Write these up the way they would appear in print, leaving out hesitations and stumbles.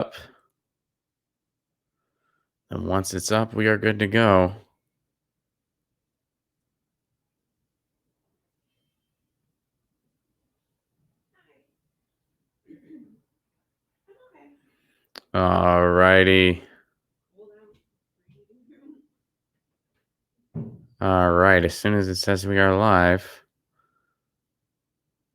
Up. And once it's up, we are good to go. All righty. All right. As soon as it says we are live.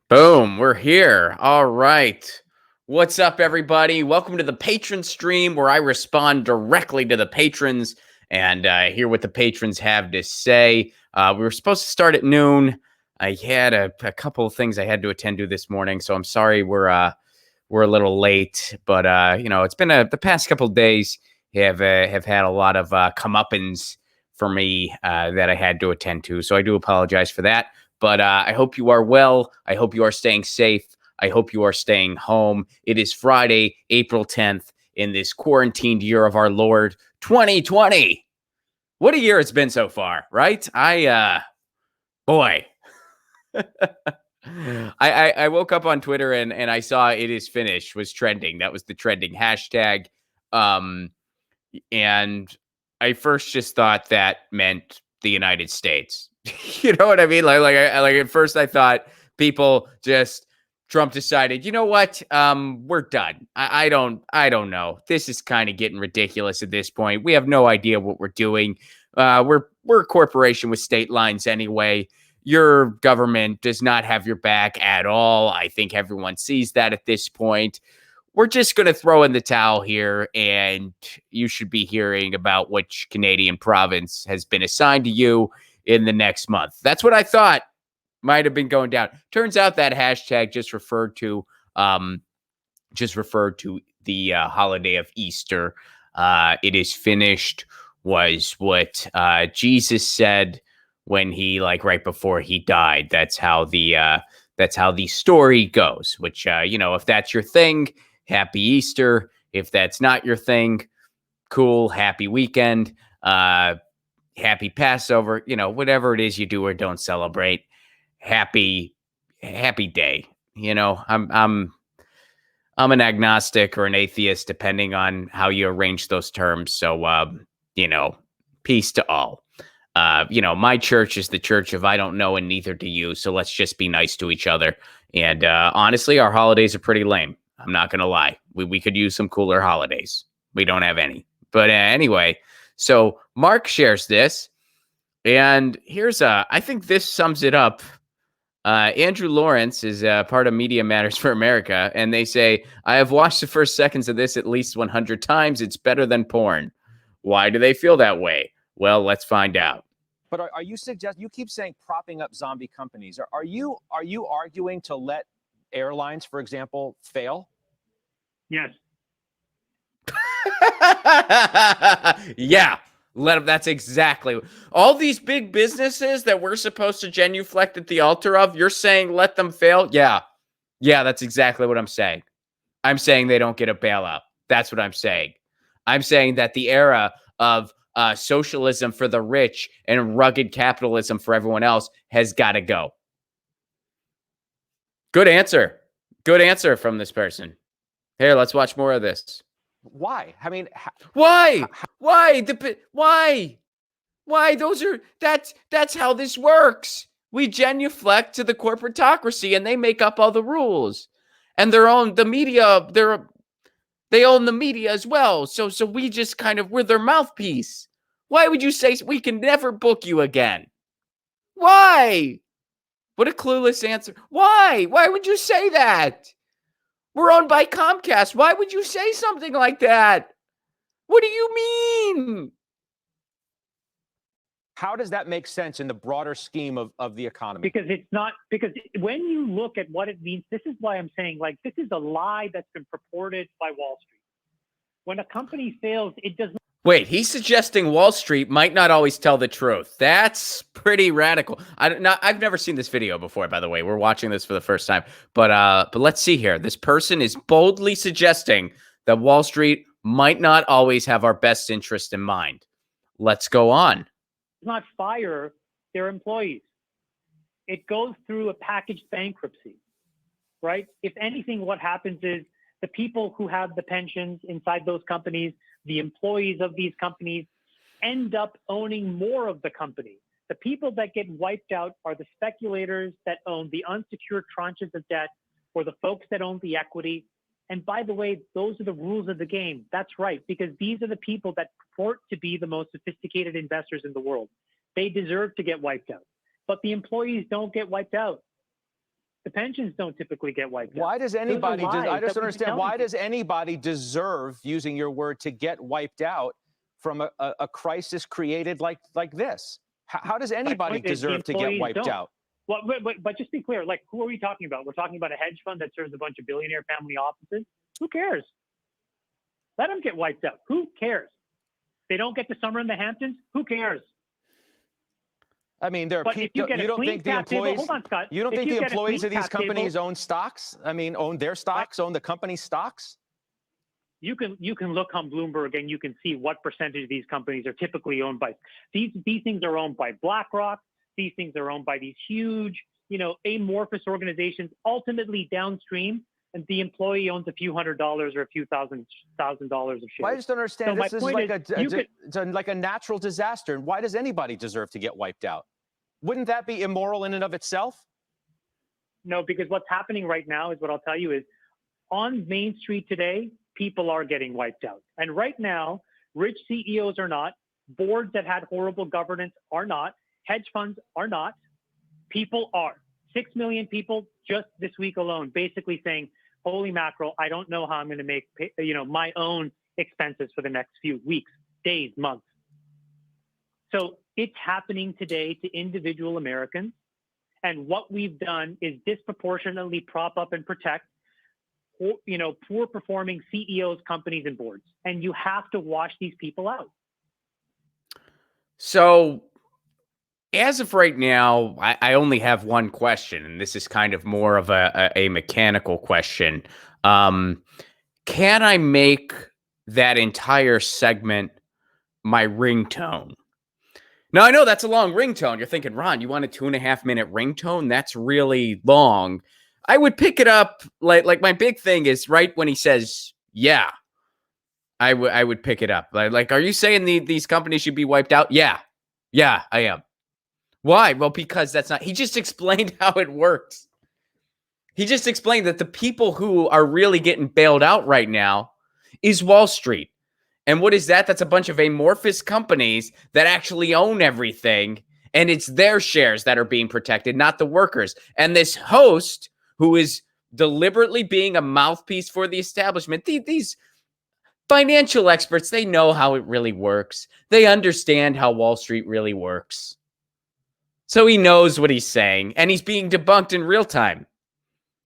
Boom. We're here. All right. What's up, everybody? Welcome to the patron stream where I respond directly to the patrons and hear what the patrons have to say. We were supposed to start at noon. I had a couple of things I had to attend to this morning, so I'm sorry we're a little late. But it's been the past couple of days have had a lot of comeuppance for me that I had to attend to, so I do apologize for that. But I hope you are well. I hope you are staying safe. I hope you are staying home. It is Friday, April 10th, in this quarantined year of our Lord, 2020. What a year it's been so far, right? Boy. I woke up on Twitter and I saw "it is finished" was trending. That was the trending hashtag. And I first just thought that meant the United States. You know what I mean? Like at first I thought people just Trump decided, you know what? We're done. I don't know. This is kind of getting ridiculous at this point. We have no idea what we're doing. We're a corporation with state lines anyway. Your government does not have your back at all. I think everyone sees that at this point. We're just going to throw in the towel here, and you should be hearing about which Canadian province has been assigned to you in the next month. That's what I thought might have been going down. Turns out that hashtag just referred to the holiday of Easter. It is finished was what Jesus said when he, like, right before he died. That's how the story goes. Which if that's your thing, happy Easter. If that's not your thing, cool, happy weekend, happy Passover, whatever it is you do or don't celebrate, happy day. I'm an agnostic or an atheist, depending on how you arrange those terms. So, peace to all. My church is the church of I don't know and neither do you. So let's just be nice to each other. And honestly, our holidays are pretty lame. I'm not going to lie. We could use some cooler holidays. We don't have any. But anyway, so Mark shares this. And I think this sums it up. Andrew Lawrence is part of Media Matters for America. And they say, I have watched the first seconds of this at least 100 times. It's better than porn. Why do they feel that way? Well, let's find out. But are you suggesting, you keep saying propping up zombie companies? Are you arguing to let airlines, for example, fail? Yes. Yeah. Let them. That's exactly all these big businesses that we're supposed to genuflect at the altar of. You're saying let them fail? Yeah. That's exactly what I'm saying. I'm saying they don't get a bailout. That's what I'm saying. I'm saying that the era of socialism for the rich and rugged capitalism for everyone else has got to go. Good answer. Good answer from this person. Here, let's watch more of this. Why? I mean, why? Why? That's how this works. We genuflect to the corporatocracy, and they make up all the rules. And they own the media. They own the media as well. So we just we're their mouthpiece. Why would you say we can never book you again? Why? What a clueless answer. Why? Why would you say that? We're owned by Comcast. Why would you say something like that? What do you mean? How does that make sense in the broader scheme of the economy? Because it's not, because when you look at what it means, this is why I'm saying, this is a lie that's been purported by Wall Street. When a company fails, it does not. Wait, he's suggesting Wall Street might not always tell the truth. That's pretty radical. I've never seen this video before, by the way. We're watching this for the first time. But let's see here. This person is boldly suggesting that Wall Street might not always have our best interest in mind. Let's go on. Not fire their employees. It goes through a packaged bankruptcy, right? If anything, what happens is the people who have the pensions inside those companies, the employees of these companies, end up owning more of the company. The people that get wiped out are the speculators that own the unsecured tranches of debt, or the folks that own the equity. And by the way, those are the rules of the game. That's right, because these are the people that purport to be the most sophisticated investors in the world. They deserve to get wiped out. But the employees don't get wiped out. The pensions don't typically get wiped out. Why does anybody, I just don't understand, why does you. anybody deserve, using your word, to get wiped out from a crisis created like this? How does anybody deserve to get wiped out? Well, but just be clear, like, who are we talking about? We're talking about a hedge fund that serves a bunch of billionaire family offices. Who cares? Let them get wiped out. Who cares? They don't get to summer in the Hamptons. Who cares? I mean, there are people. You don't think the employees? Hold on, Scott. You don't think the employees of these companies own stocks? I mean, own their stocks, own the company's stocks? You can look on Bloomberg and you can see what percentage of these companies are typically owned by. These things are owned by BlackRock. These things are owned by these huge, amorphous organizations. Ultimately, downstream, and the employee owns a few $100s or a few $1,000s of shares. Well, I just don't understand. This is like a natural disaster. And why does anybody deserve to get wiped out? Wouldn't that be immoral in and of itself? No, because what's happening right now is what I'll tell you is on Main Street today, people are getting wiped out. And right now, rich CEOs are not, boards that had horrible governance are not, hedge funds are not, people are. 6 million people just this week alone basically saying, holy mackerel, I don't know how I'm going to make my own expenses for the next few weeks, days, months. So it's happening today to individual Americans. And what we've done is disproportionately prop up and protect poor performing CEOs, companies, and boards. And you have to wash these people out. So as of right now, I only have one question, and this is kind of more of a mechanical question. Can I make that entire segment my ringtone? Now, I know that's a long ringtone. You're thinking, Ron, you want a 2.5-minute ringtone? That's really long. I would pick it up, like my big thing is right when he says, yeah, I would pick it up. Like, are you saying these companies should be wiped out? Yeah, I am. Why? Well, because that's not, he just explained how it works. He just explained that the people who are really getting bailed out right now is Wall Street. And what is that? That's a bunch of amorphous companies that actually own everything. And it's their shares that are being protected, not the workers. And this host who is deliberately being a mouthpiece for the establishment, these financial experts, they know how it really works. They understand how Wall Street really works. So he knows what he's saying, and he's being debunked in real time.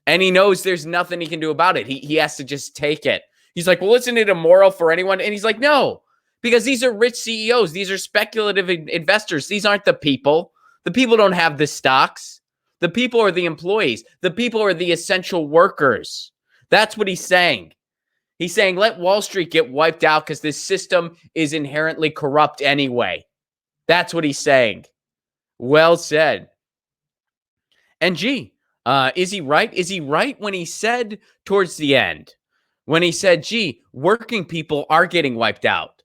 And he knows there's nothing he can do about it. He has to just take it. He's like, well, isn't it immoral for anyone? And he's like, no, because these are rich CEOs. These are speculative investors. These aren't the people. The people don't have the stocks. The people are the employees. The people are the essential workers. That's what he's saying. He's saying, let Wall Street get wiped out because this system is inherently corrupt anyway. That's what he's saying. Well said. And gee, is he right? Is he right when he said towards the end, when he said, gee, working people are getting wiped out?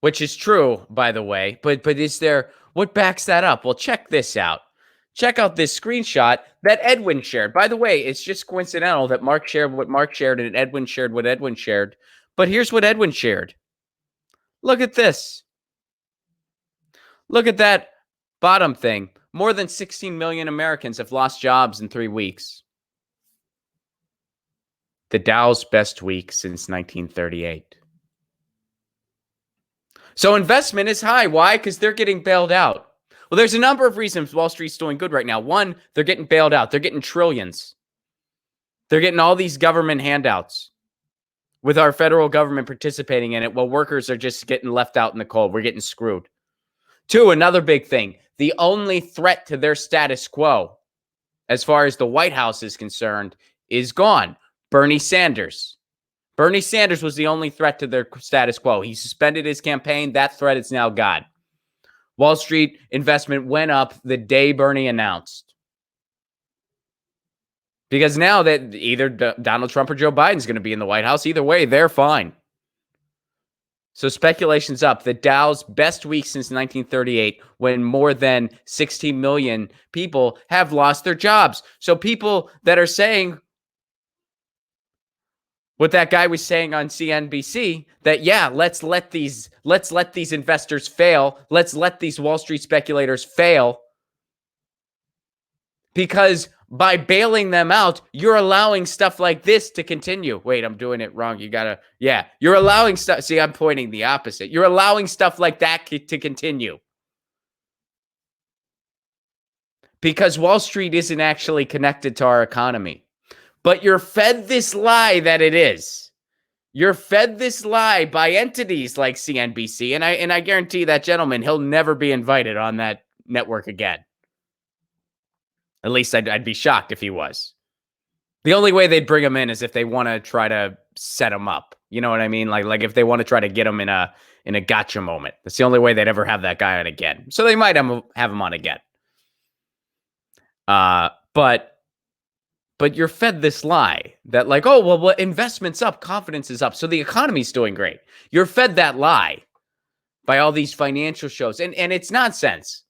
Which is true, by the way. But is there, what backs that up? Well, check this out. Check out this screenshot that Edwin shared. By the way, it's just coincidental that Mark shared what Mark shared and Edwin shared what Edwin shared. But here's what Edwin shared. Look at this. Look at that bottom thing. More than 16 million Americans have lost jobs in 3 weeks. The Dow's best week since 1938. So investment is high. Why? Because they're getting bailed out. Well, there's a number of reasons Wall Street's doing good right now. One, they're getting bailed out. They're getting trillions. They're getting all these government handouts with our federal government participating in it while workers are just getting left out in the cold. We're getting screwed. Two, another big thing. The only threat to their status quo, as far as the White House is concerned, is gone. Bernie Sanders. Bernie Sanders was the only threat to their status quo. He suspended his campaign. That threat is now gone. Wall Street investment went up the day Bernie announced. Because now that either Donald Trump or Joe Biden's going to be in the White House, either way, they're fine. So speculation's up. The Dow's best week since 1938, when more than 16 million people have lost their jobs. So people that are saying what that guy was saying on CNBC, that yeah, let's let these investors fail. Let's let these Wall Street speculators fail. Because by bailing them out, you're allowing stuff like this to continue. Wait, I'm doing it wrong. You're allowing stuff. See, I'm pointing the opposite. You're allowing stuff like that to continue. Because Wall Street isn't actually connected to our economy. But you're fed this lie that it is. You're fed this lie by entities like CNBC. And I guarantee that gentleman, he'll never be invited on that network again. At least I'd be shocked if he was. The only way they'd bring him in is if they want to try to set him up. You know what I mean? Like if they want to try to get him in a gotcha moment. That's the only way they'd ever have that guy on again. So they might have him on again. But you're fed this lie that like, oh, well, investment's up, confidence is up, so the economy's doing great. You're fed that lie by all these financial shows. And it's nonsense.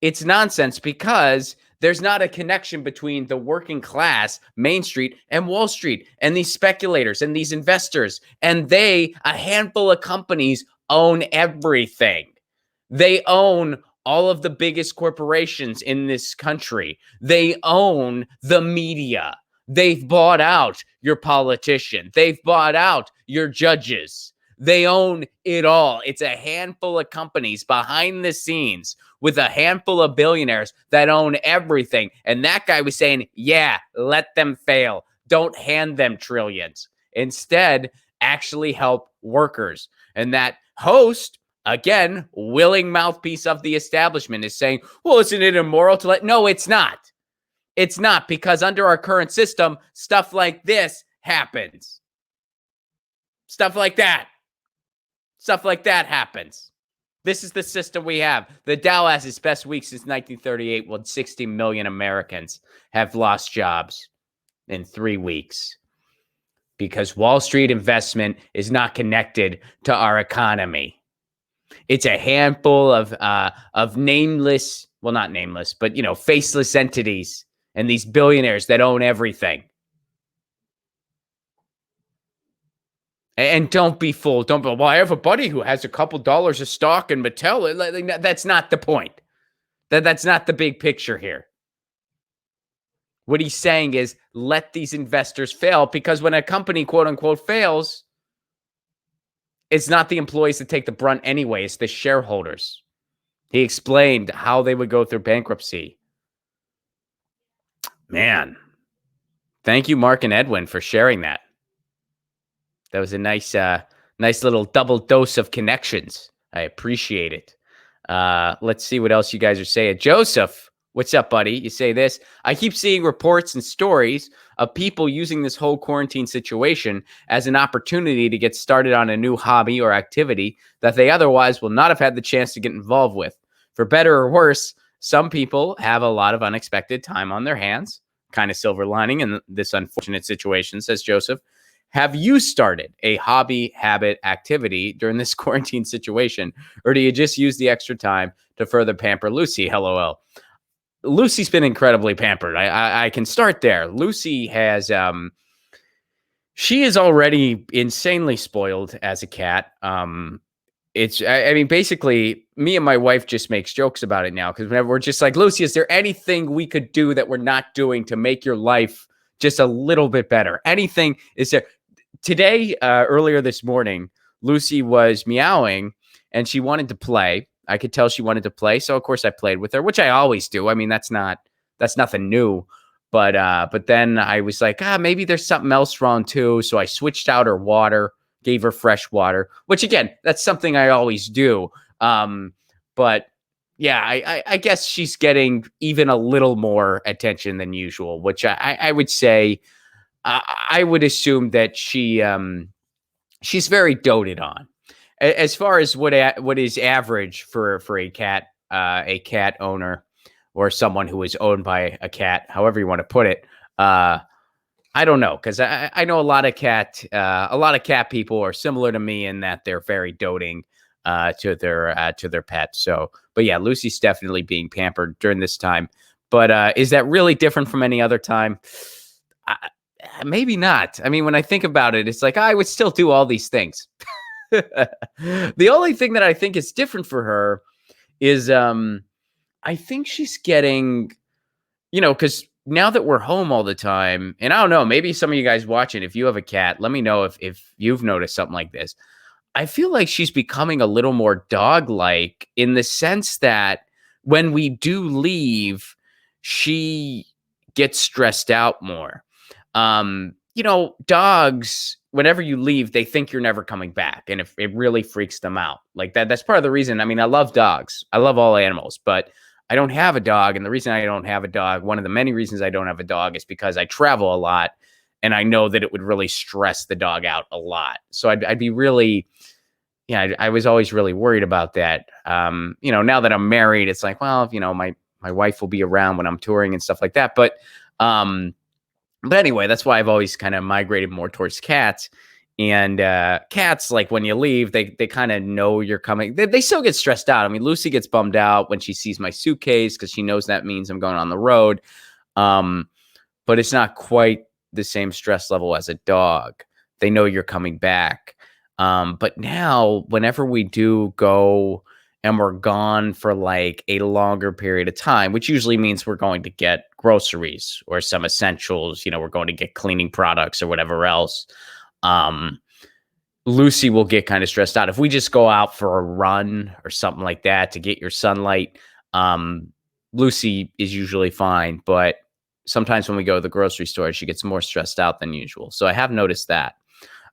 It's nonsense because there's not a connection between the working class, Main Street, and Wall Street, and these speculators and these investors. And a handful of companies own everything. They own all of the biggest corporations in this country. They own the media. They've bought out your politician. They've bought out your judges. They own it all. It's a handful of companies behind the scenes with a handful of billionaires that own everything. And that guy was saying, yeah, let them fail. Don't hand them trillions. Instead, actually help workers. And that host, again, willing mouthpiece of the establishment, is saying, well, isn't it immoral to let? No, it's not. It's not, because under our current system, stuff like this happens. Stuff like that. Stuff like that happens. This is the system we have. The Dow has its best week since 1938, when 60 million Americans have lost jobs in 3 weeks because Wall Street investment is not connected to our economy. It's a handful of nameless, well, not nameless, but, faceless entities and these billionaires that own everything. And don't be fooled. Well, I have a buddy who has a couple dollars of stock in Mattel. That's not the point. That's not the big picture here. What he's saying is let these investors fail, because when a company, quote unquote, fails, it's not the employees that take the brunt anyway. It's the shareholders. He explained how they would go through bankruptcy. Man, thank you, Mark and Edwin, for sharing that. That was a nice little double dose of connections. I appreciate it. Let's see what else you guys are saying. Joseph, what's up, buddy? You say this: I keep seeing reports and stories of people using this whole quarantine situation as an opportunity to get started on a new hobby or activity that they otherwise will not have had the chance to get involved with. For better or worse, some people have a lot of unexpected time on their hands. Kind of silver lining in this unfortunate situation, says Joseph. Have you started a hobby, habit, activity during this quarantine situation, or do you just use the extra time to further pamper Lucy? LOL. Lucy's been incredibly pampered. I can start there. Lucy has, she is already insanely spoiled as a cat. Basically, me and my wife just makes jokes about it now, because whenever we're just like, Lucy, is there anything we could do that we're not doing to make your life just a little bit better? Anything is there? Today, earlier this morning, Lucy was meowing and she wanted to play. I could tell she wanted to play. So of course I played with her, which I always do. I mean, that's nothing new. But then I was like, maybe there's something else wrong too. So I switched out her water, gave her fresh water, which again, that's something I always do. But yeah, I guess she's getting even a little more attention than usual, which I would say, I would assume that she's very doted on. As far as what is average for a cat owner, or someone who is owned by a cat, however you want to put it, I don't know, because I know a lot of cat people are similar to me in that they're very doting to their pets. So, but yeah, Lucy's definitely being pampered during this time. But is that really different from any other time? Maybe not. I mean, when I think about it, it's like I would still do all these things. The only thing that I think is different for her is I think she's getting, because now that we're home all the time, and I don't know, maybe some of you guys watching, if you have a cat, let me know if you've noticed something like this. I feel like she's becoming a little more dog-like in the sense that when we do leave, she gets stressed out more. Dogs, whenever you leave, they think you're never coming back. And it really freaks them out. Like that's part of the reason. I mean, I love dogs. I love all animals, but I don't have a dog. And the reason I don't have a dog, one of the many reasons I don't have a dog is because I travel a lot. And I know that it would really stress the dog out a lot. So I'd be really, I was always really worried about that. Now that I'm married, it's like, well, my wife will be around when I'm touring and stuff like that. But anyway, that's why I've always kind of migrated more towards cats. And cats, like when you leave, they kind of know you're coming. They still get stressed out. I mean, Lucy gets bummed out when she sees my suitcase because she knows that means I'm going on the road. But it's not quite the same stress level as a dog. They know you're coming back. But now, whenever we do go and we're gone for like a longer period of time, which usually means we're going to get groceries or some essentials, we're going to get cleaning products or whatever else. Lucy will get kind of stressed out. If we just go out for a run or something like that to get your sunlight, Lucy is usually fine. But sometimes when we go to the grocery store, she gets more stressed out than usual. So I have noticed that.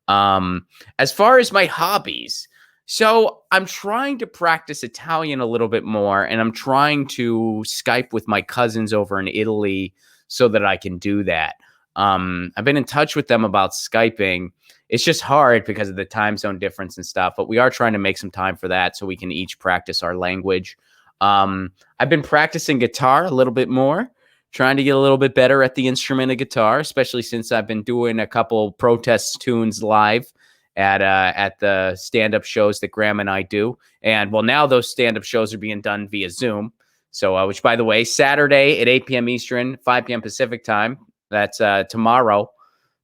As far as my hobbies, so I'm trying to practice Italian a little bit more, and I'm trying to Skype with my cousins over in Italy so that I can do that. I've been in touch with them about Skyping. It's just hard because of the time zone difference and stuff, but we are trying to make some time for that so we can each practice our language. I've been practicing guitar a little bit more, trying to get a little bit better at the instrument of guitar, especially since I've been doing a couple protest tunes live at the stand-up shows that Graham and I do. And well, now those stand-up shows are being done via Zoom. So, which by the way, Saturday at 8 p.m. Eastern, 5 p.m. Pacific time. That's tomorrow.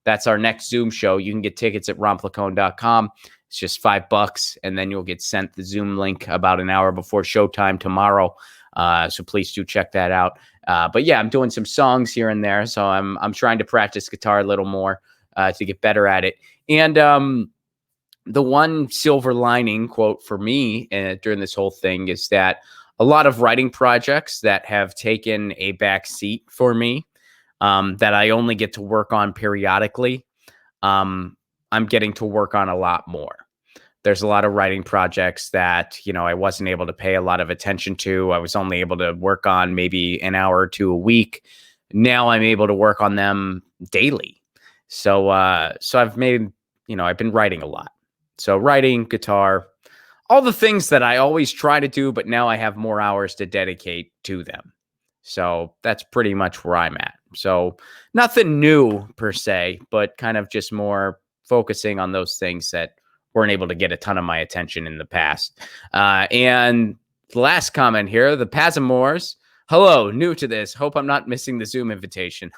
That's our next Zoom show. You can get tickets at ronplacone.com. It's just $5, and then you'll get sent the Zoom link about an hour before showtime tomorrow. So please do check that out. But yeah, I'm doing some songs here and there. So I'm trying to practice guitar a little more to get better at it. And the one silver lining quote for me during this whole thing is that a lot of writing projects that have taken a back seat for me, that I only get to work on periodically, I'm getting to work on a lot more. There's a lot of writing projects that, I wasn't able to pay a lot of attention to. I was only able to work on maybe an hour or two a week. Now I'm able to work on them daily. So I've made, I've been writing a lot. So writing, guitar, all the things that I always try to do, but now I have more hours to dedicate to them. So that's pretty much where I'm at. So nothing new per se, but kind of just more focusing on those things that weren't able to get a ton of my attention in the past. And the last comment here, the Pazamores. Hello, new to this. Hope I'm not missing the Zoom invitation.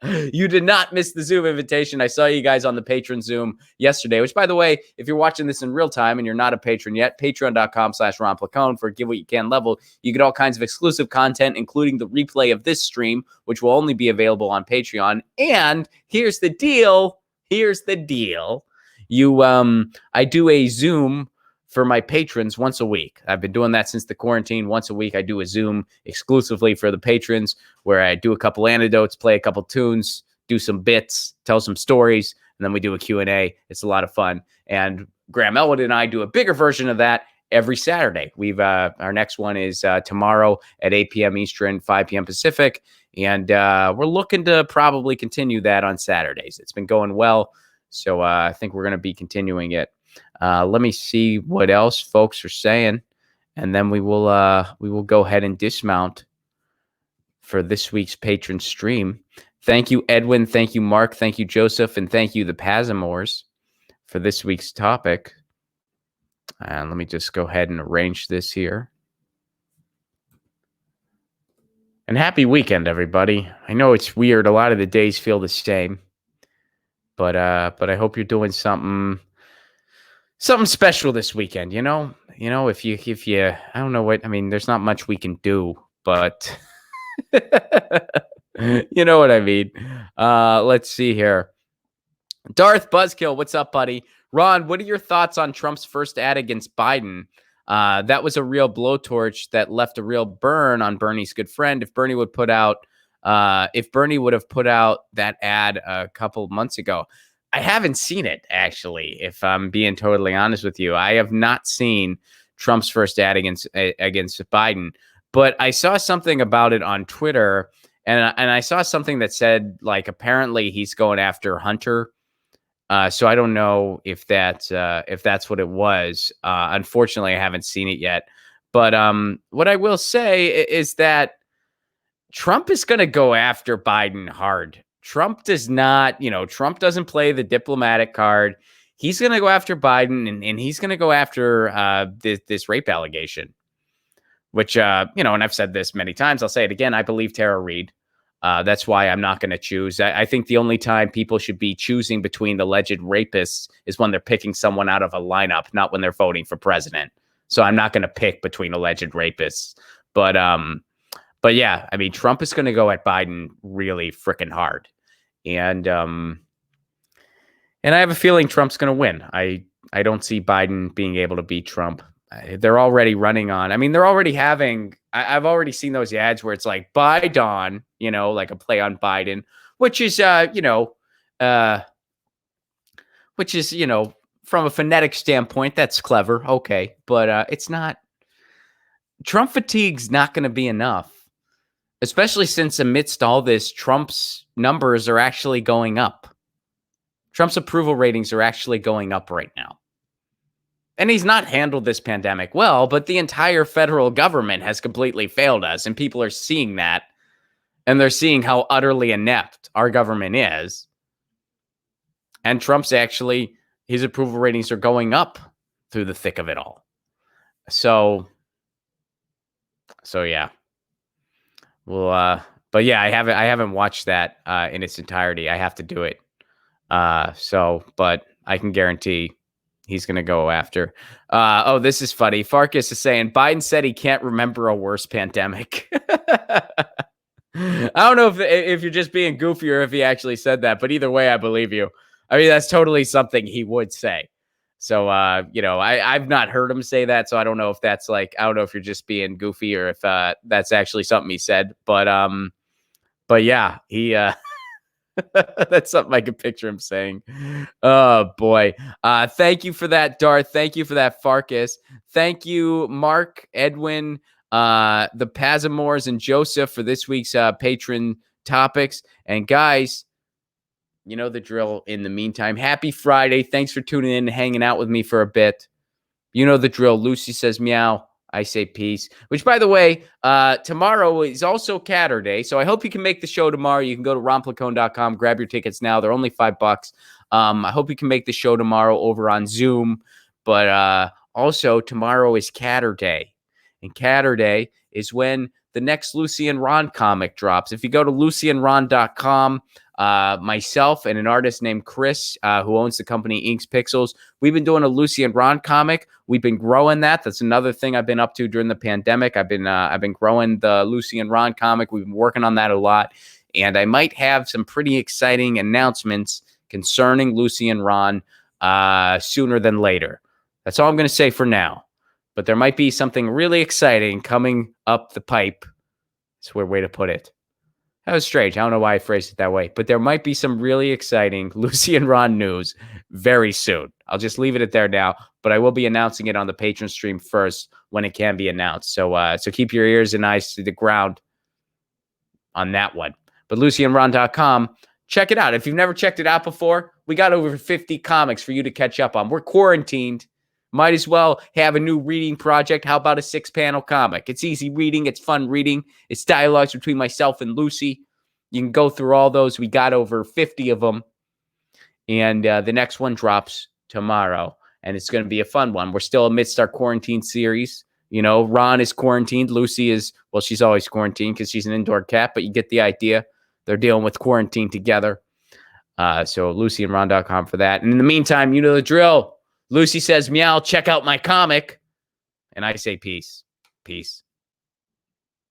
You did not miss the Zoom invitation. I saw you guys on the patron Zoom yesterday, which, by the way, if you're watching this in real time and you're not a patron yet, patreon.com/ronplacone for Give What You Can level. You get all kinds of exclusive content, including the replay of this stream, which will only be available on Patreon. And here's the deal. I do a Zoom for my patrons once a week. I've been doing that since the quarantine. Once a week, I do a Zoom exclusively for the patrons where I do a couple anecdotes, play a couple tunes, do some bits, tell some stories, and then we do a Q&A. It's a lot of fun. And Graham Elwood and I do a bigger version of that every Saturday. Our next one is tomorrow at 8 p.m. Eastern, 5 p.m. Pacific. And we're looking to probably continue that on Saturdays. It's been going well. So I think we're going to be continuing it. Let me see what else folks are saying, and then we will go ahead and dismount for this week's patron stream. Thank you, Edwin. Thank you, Mark. Thank you, Joseph. And thank you, the Pazamores, for this week's topic. And let me just go ahead and arrange this here. And happy weekend, everybody. I know it's weird. A lot of the days feel the same. But I hope you're doing something special this weekend, you know? You know, if you I don't know what, I mean, there's not much we can do, but you know what I mean. Let's see here. Darth Buzzkill, what's up, buddy? Ron, what are your thoughts on Trump's first ad against Biden? That was a real blowtorch that left a real burn on Bernie's good friend. If Bernie would have put out that ad a couple of months ago, I haven't seen it, actually, if I'm being totally honest with you. I have not seen Trump's first ad against Biden, but I saw something about it on Twitter, and I saw something that said, like, apparently he's going after Hunter. So I don't know if that's what it was. Unfortunately, I haven't seen it yet. But what I will say is that Trump is going to go after Biden hard. Trump does not, Trump doesn't play the diplomatic card. He's going to go after Biden, and he's going to go after this rape allegation, which, and I've said this many times. I'll say it again. I believe Tara Reade. That's why I'm not going to choose. I think the only time people should be choosing between alleged rapists is when they're picking someone out of a lineup, not when they're voting for president. So I'm not going to pick between alleged rapists. But yeah, I mean, Trump is going to go at Biden really freaking hard. And I have a feeling Trump's going to win. I don't see Biden being able to beat Trump. They're already running on. I mean, they're already having. I've already seen those ads where it's like Biden, like a play on Biden, which is, from a phonetic standpoint, that's clever. Okay, but it's not. Trump fatigue's not going to be enough, especially since amidst all this, Trump's numbers are actually going up. Trump's approval ratings are actually going up right now. And he's not handled this pandemic well, but the entire federal government has completely failed us, and people are seeing that, and they're seeing how utterly inept our government is. And Trump's actually, his approval ratings are going up through the thick of it all. So yeah. Well, but yeah, I haven't watched that in its entirety. I have to do it. But I can guarantee he's going to go after. This is funny. Farkas is saying Biden said he can't remember a worse pandemic. I don't know if you're just being goofy or if he actually said that, but either way, I believe you. I mean, that's totally something he would say. So, I've not heard him say that. So I don't know if that's I don't know if you're just being goofy or if that's actually something he said. But yeah, he that's something I can picture him saying. Oh boy. Thank you for that, Darth. Thank you for that, Farkas. Thank you, Mark, Edwin, the Pazamores, and Joseph for this week's patron topics. And guys, you know the drill. In the meantime, happy Friday. Thanks for tuning in and hanging out with me for a bit. You know the drill. Lucy says meow. I say peace. Which, by the way, tomorrow is also Catterday, so I hope you can make the show tomorrow. You can go to ronplacone.com, grab your tickets now. They're only $5. I hope you can make the show tomorrow over on Zoom. But also, tomorrow is Catterday. And Catterday is when the next Lucy and Ron comic drops. If you go to lucyandron.com, myself and an artist named Chris, who owns the company Inks Pixels, we've been doing a Lucy and Ron comic. We've been growing that. That's another thing I've been up to during the pandemic. I've been growing the Lucy and Ron comic. We've been working on that a lot, and I might have some pretty exciting announcements concerning Lucy and Ron sooner than later. That's all I'm going to say for now. But there might be something really exciting coming up the pipe. That's a weird way to put it. That was strange. I don't know why I phrased it that way. But there might be some really exciting Lucy and Ron news very soon. I'll just leave it at there now. But I will be announcing it on the Patreon stream first when it can be announced. So keep your ears and eyes to the ground on that one. But lucyandron.com, check it out. If you've never checked it out before, we got over 50 comics for you to catch up on. We're quarantined. Might as well have a new reading project. How about a 6-panel comic? It's easy reading. It's fun reading. It's dialogues between myself and Lucy. You can go through all those. We got over 50 of them. And the next one drops tomorrow. And it's going to be a fun one. We're still amidst our quarantine series. You know, Ron is quarantined. Lucy is, well, she's always quarantined because she's an indoor cat, but you get the idea. They're dealing with quarantine together. So LucyandRon.com for that. And in the meantime, you know the drill. Lucy says, meow, check out my comic. And I say peace. Peace.